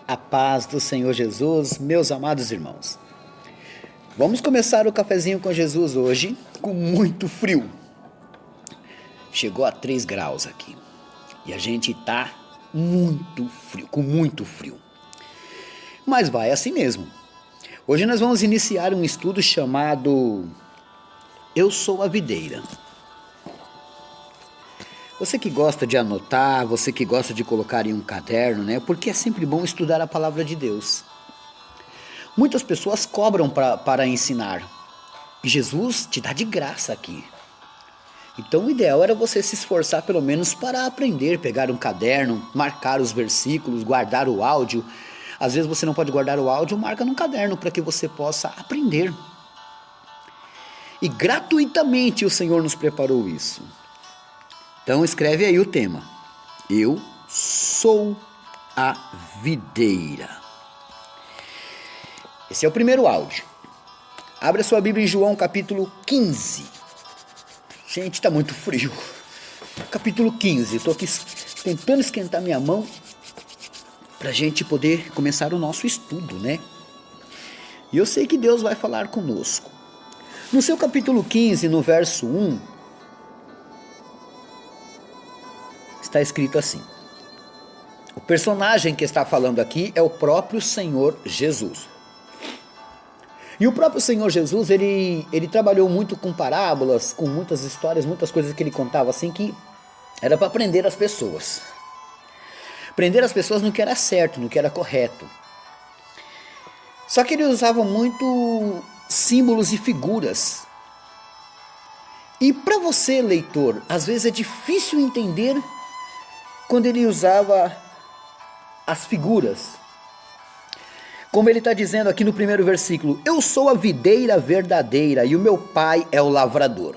A paz do Senhor Jesus, meus amados irmãos. Vamos começar o cafezinho com Jesus hoje com muito frio. Chegou a 3 graus aqui e a gente tá muito frio, com muito frio. Mas vai assim mesmo. Hoje nós vamos iniciar um estudo chamado Eu Sou a Videira. Você que gosta de anotar, você que gosta de colocar em um caderno, né? Porque é sempre bom estudar a palavra de Deus. Muitas pessoas cobram para ensinar. E Jesus te dá de graça aqui. Então o ideal era você se esforçar pelo menos para aprender, pegar um caderno, marcar os versículos, guardar o áudio. Às vezes você não pode guardar o áudio, marca num caderno para que você possa aprender. E gratuitamente o Senhor nos preparou isso. Então escreve aí o tema. Eu sou a videira. Esse é o primeiro áudio. Abra sua Bíblia em João capítulo 15. Gente, está muito frio. Capítulo 15. Estou aqui tentando esquentar minha mão para a gente poder começar o nosso estudo, né? E eu sei que Deus vai falar conosco. No seu capítulo 15, no verso 1, está escrito assim. O personagem que está falando aqui é o próprio Senhor Jesus. E o próprio Senhor Jesus, ele trabalhou muito com parábolas, com muitas histórias, muitas coisas que ele contava assim que era para prender as pessoas. Prender as pessoas no que era certo, no que era correto. Só que ele usava muito símbolos e figuras. E para você, leitor, às vezes é difícil entender quando ele usava as figuras. Como ele está dizendo aqui no primeiro versículo, eu sou a videira verdadeira e o meu pai é o lavrador.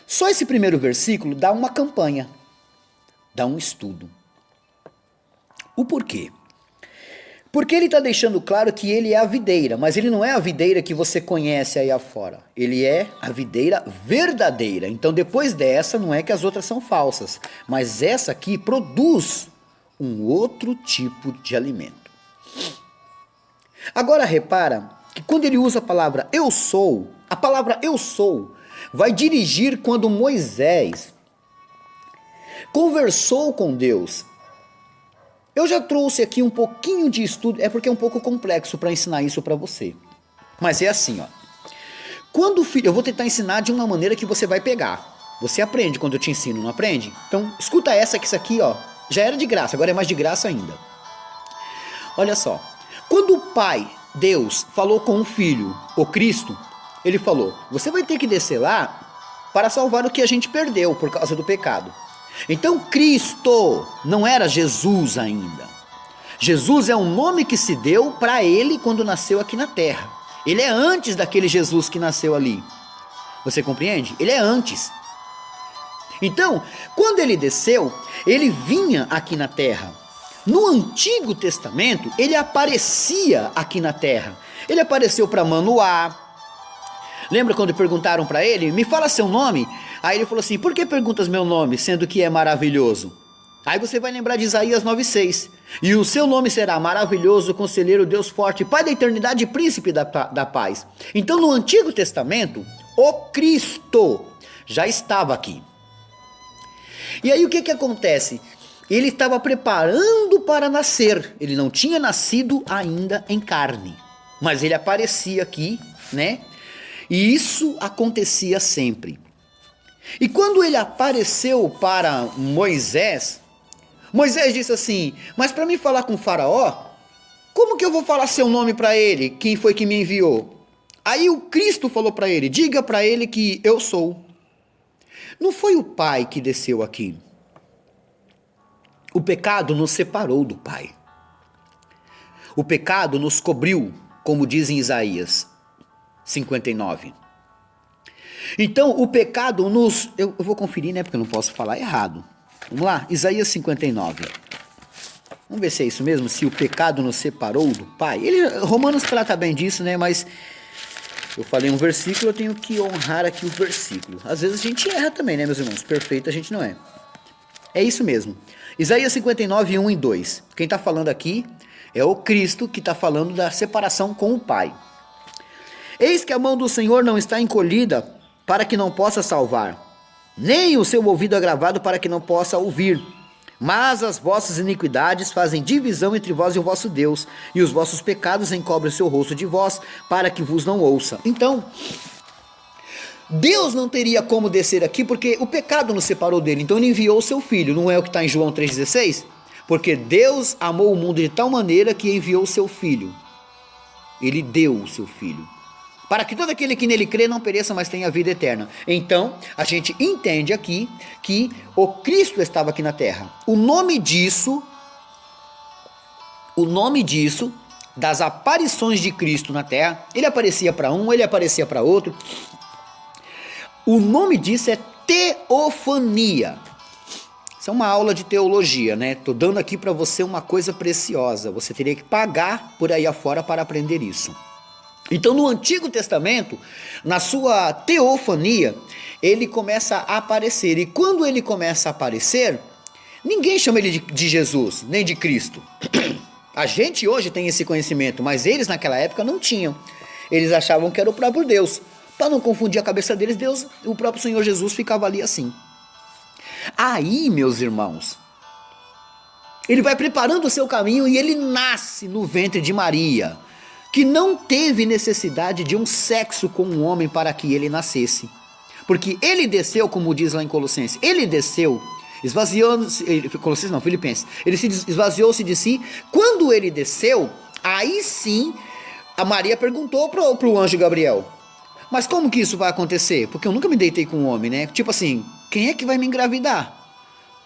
Só esse primeiro versículo dá uma campanha, dá um estudo. O porquê? Porque ele está deixando claro que ele é a videira, mas ele não é a videira que você conhece aí afora. Ele é a videira verdadeira. Então depois dessa não é que as outras são falsas, mas essa aqui produz um outro tipo de alimento. Agora repara que quando ele usa a palavra eu sou, a palavra eu sou vai dirigir quando Moisés conversou com Deus. Eu já trouxe aqui um pouquinho de estudo, é porque é um pouco complexo para ensinar isso para você. Mas é assim, ó. Quando o filho, eu vou tentar ensinar de uma maneira que você vai pegar. Você aprende quando eu te ensino, não aprende? Então, escuta essa, que isso aqui, ó, já era de graça, agora é mais de graça ainda. Olha só. Quando o Pai, Deus, falou com o Filho, o Cristo, ele falou, você vai ter que descer lá para salvar o que a gente perdeu por causa do pecado. Então Cristo não era Jesus ainda. Jesus é um nome que se deu para ele quando nasceu aqui na terra. Ele é antes daquele Jesus que nasceu ali. Você compreende? Ele é antes. Então, quando ele desceu, ele vinha aqui na terra. No Antigo Testamento, ele aparecia aqui na terra. Ele apareceu para Manoá. Lembra quando perguntaram para ele, me fala seu nome? Aí ele falou assim, por que perguntas meu nome, sendo que é maravilhoso? Aí você vai lembrar de Isaías 9,6. E o seu nome será maravilhoso, conselheiro, Deus forte, Pai da eternidade e príncipe da paz. Então no Antigo Testamento, o Cristo já estava aqui. E aí o que acontece? Ele estava preparando para nascer. Ele não tinha nascido ainda em carne. Mas ele aparecia aqui, né? E isso acontecia sempre. E quando ele apareceu para Moisés, Moisés disse assim, mas para mim falar com o faraó, como que eu vou falar seu nome para ele? Quem foi que me enviou? Aí o Cristo falou para ele, diga para ele que eu sou. Não foi o Pai que desceu aqui. O pecado nos separou do Pai. O pecado nos cobriu, como diz em Isaías 59. Então o pecado nos... Eu vou conferir, né? Porque eu não posso falar errado. Vamos lá, Isaías 59. Vamos ver se é isso mesmo, se o pecado nos separou do Pai. Romanos trata bem disso, né? Mas eu falei um versículo, eu tenho que honrar aqui o versículo. Às vezes a gente erra também, né, meus irmãos? Perfeito a gente não é. É isso mesmo. Isaías 59, 1 e 2. Quem está falando aqui é o Cristo que está falando da separação com o Pai. Eis que a mão do Senhor não está encolhida para que não possa salvar, nem o seu ouvido agravado para que não possa ouvir. Mas as vossas iniquidades fazem divisão entre vós e o vosso Deus, e os vossos pecados encobrem o seu rosto de vós, para que vos não ouça. Então, Deus não teria como descer aqui, porque o pecado nos separou dele, então ele enviou o seu filho, não é o que está em João 3,16? Porque Deus amou o mundo de tal maneira que enviou o seu filho. Ele deu o seu filho, para que todo aquele que nele crê não pereça, mas tenha vida eterna. Então, a gente entende aqui que o Cristo estava aqui na terra. O nome disso, das aparições de Cristo na terra, ele aparecia para um, ele aparecia para outro. O nome disso é teofania. Isso é uma aula de teologia, né? Estou dando aqui para você uma coisa preciosa. Você teria que pagar por aí afora para aprender isso. Então, no Antigo Testamento, na sua teofania, ele começa a aparecer. E quando ele começa a aparecer, ninguém chama ele de Jesus, nem de Cristo. A gente hoje tem esse conhecimento, mas eles naquela época não tinham. Eles achavam que era o próprio Deus. Para não confundir a cabeça deles, Deus, o próprio Senhor Jesus ficava ali assim. Aí, meus irmãos, ele vai preparando o seu caminho e ele nasce no ventre de Maria, que não teve necessidade de um sexo com um homem para que ele nascesse. Porque ele desceu, como diz lá em Colossenses, ele desceu, Filipenses, ele esvaziou-se de si. Quando ele desceu, aí sim, a Maria perguntou para o anjo Gabriel, mas como que isso vai acontecer? Porque eu nunca me deitei com um homem, né? Tipo assim, quem é que vai me engravidar?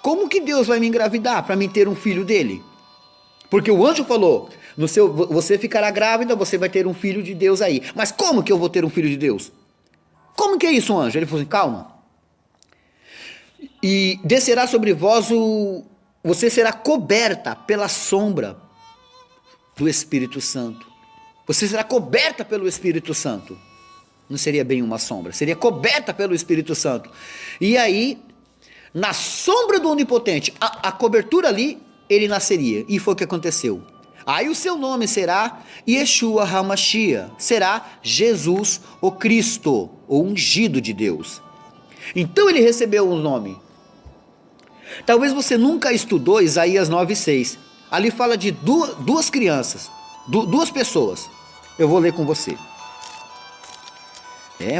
Como que Deus vai me engravidar para mim ter um filho dele? Porque o anjo falou, você ficará grávida, você vai ter um filho de Deus aí. Mas como que eu vou ter um filho de Deus? Como que é isso, anjo? Ele falou assim, calma. E descerá sobre vós você será coberta pela sombra do Espírito Santo. Você será coberta pelo Espírito Santo. Não seria bem uma sombra, seria coberta pelo Espírito Santo. E aí, na sombra do Onipotente, a cobertura ali, ele nasceria. E foi o que aconteceu. Aí o seu nome será Yeshua HaMashiach, será Jesus o Cristo, o ungido de Deus. Então ele recebeu um nome. Talvez você nunca estudou Isaías 9,6. Ali fala de duas crianças, duas pessoas. Eu vou ler com você.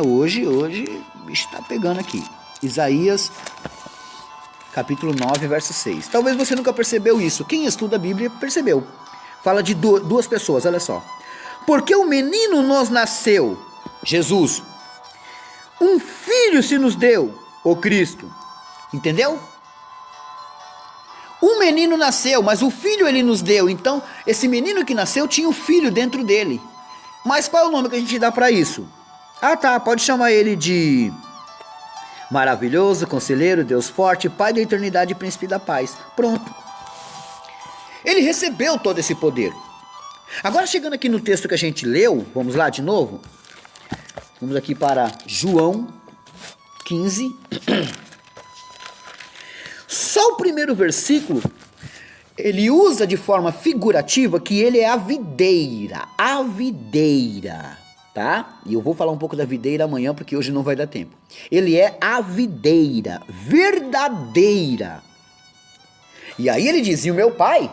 Hoje o bicho está pegando aqui. Isaías, capítulo 9, verso 6. Talvez você nunca percebeu isso. Quem estuda a Bíblia percebeu. Fala de duas pessoas, olha só. Porque o menino nos nasceu, Jesus. Um filho se nos deu, o Cristo. Entendeu? Um menino nasceu, mas o filho ele nos deu. Então, esse menino que nasceu tinha um filho dentro dele. Mas qual é o nome que a gente dá para isso? Ah tá, pode chamar ele de Maravilhoso, Conselheiro, Deus Forte, Pai da Eternidade e Príncipe da Paz. Pronto. Ele recebeu todo esse poder. Agora chegando aqui no texto que a gente leu, vamos lá de novo. Vamos aqui para João 15. Só o primeiro versículo, ele usa de forma figurativa que ele é a videira, tá? E eu vou falar um pouco da videira amanhã, porque hoje não vai dar tempo. Ele é a videira, verdadeira. E aí ele dizia, o meu pai?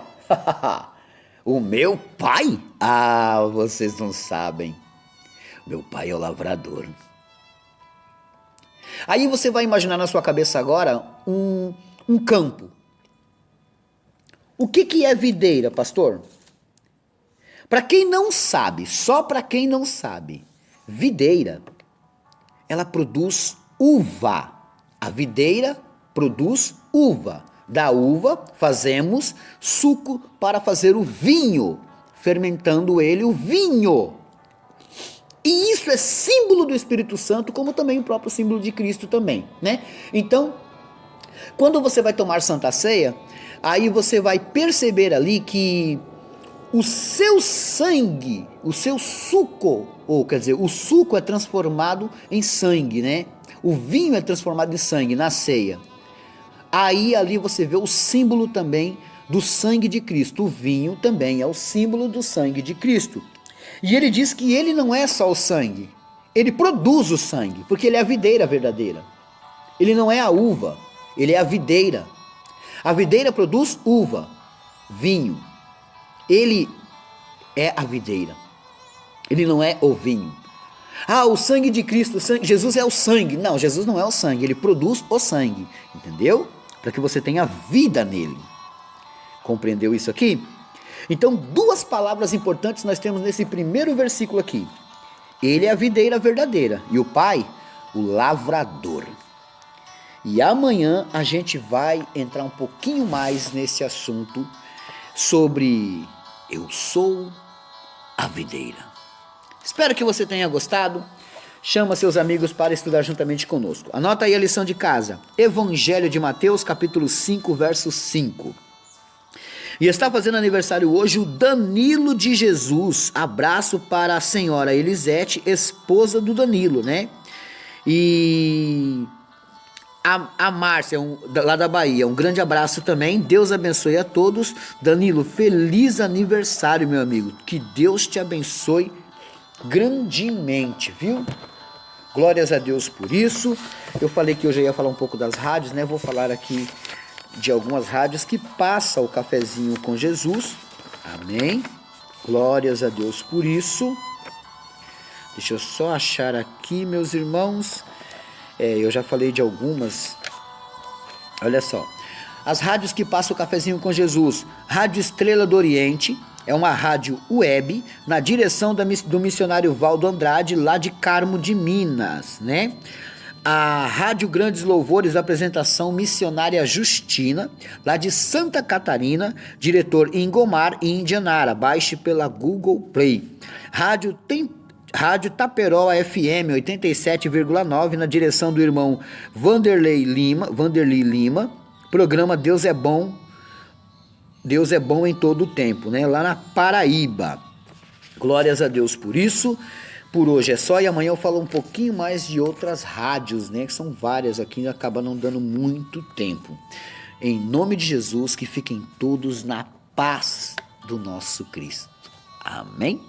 O meu pai? Ah, vocês não sabem. Meu pai é o lavrador. Aí você vai imaginar na sua cabeça agora um campo. O que é videira, pastor? Para quem não sabe, só para quem não sabe, videira, ela produz uva. A videira produz uva. Da uva fazemos suco para fazer o vinho, fermentando ele o vinho. E isso é símbolo do Espírito Santo, como também o próprio símbolo de Cristo também, né? Então, quando você vai tomar Santa Ceia, aí você vai perceber ali que o seu sangue, o seu suco, ou quer dizer, o suco é transformado em sangue, né? O vinho é transformado em sangue na ceia. Aí ali você vê o símbolo também do sangue de Cristo. O vinho também é o símbolo do sangue de Cristo. E ele diz que ele não é só o sangue, ele produz o sangue, porque ele é a videira verdadeira. Ele não é a uva, ele é a videira. A videira produz uva, vinho. Ele é a videira. Ele não é o vinho. Ah, o sangue de Cristo, Jesus é o sangue. Não, Jesus não é o sangue, ele produz o sangue, entendeu? Para que você tenha vida nele. Compreendeu isso aqui? Então, duas palavras importantes nós temos nesse primeiro versículo aqui. Ele é a videira verdadeira e o Pai, o lavrador. E amanhã a gente vai entrar um pouquinho mais nesse assunto sobre eu sou a videira. Espero que você tenha gostado. Chama seus amigos para estudar juntamente conosco. Anota aí a lição de casa. Evangelho de Mateus, capítulo 5, verso 5. E está fazendo aniversário hoje o Danilo de Jesus. Abraço para a senhora Elisete, esposa do Danilo, né? E a Márcia, lá da Bahia, um grande abraço também. Deus abençoe a todos. Danilo, feliz aniversário, meu amigo. Que Deus te abençoe grandemente, viu? Glórias a Deus por isso. Eu falei que hoje eu ia falar um pouco das rádios, né? Vou falar aqui de algumas rádios que passam o cafezinho com Jesus. Amém. Glórias a Deus por isso. Deixa eu só achar aqui, meus irmãos. Eu já falei de algumas. Olha só. As rádios que passam o cafezinho com Jesus. Rádio Estrela do Oriente. É uma rádio web na direção do missionário Valdo Andrade, lá de Carmo de Minas, né? A Rádio Grandes Louvores, apresentação missionária Justina, lá de Santa Catarina, diretor Ingomar e Indianara, baixe pela Google Play. Rádio Taperola FM 87,9, na direção do irmão Vanderlei Lima, programa Deus é Bom em todo o tempo, né? Lá na Paraíba. Glórias a Deus por isso. Por hoje é só, e amanhã eu falo um pouquinho mais de outras rádios, né? Que são várias aqui e acaba não dando muito tempo. Em nome de Jesus, que fiquem todos na paz do nosso Cristo. Amém?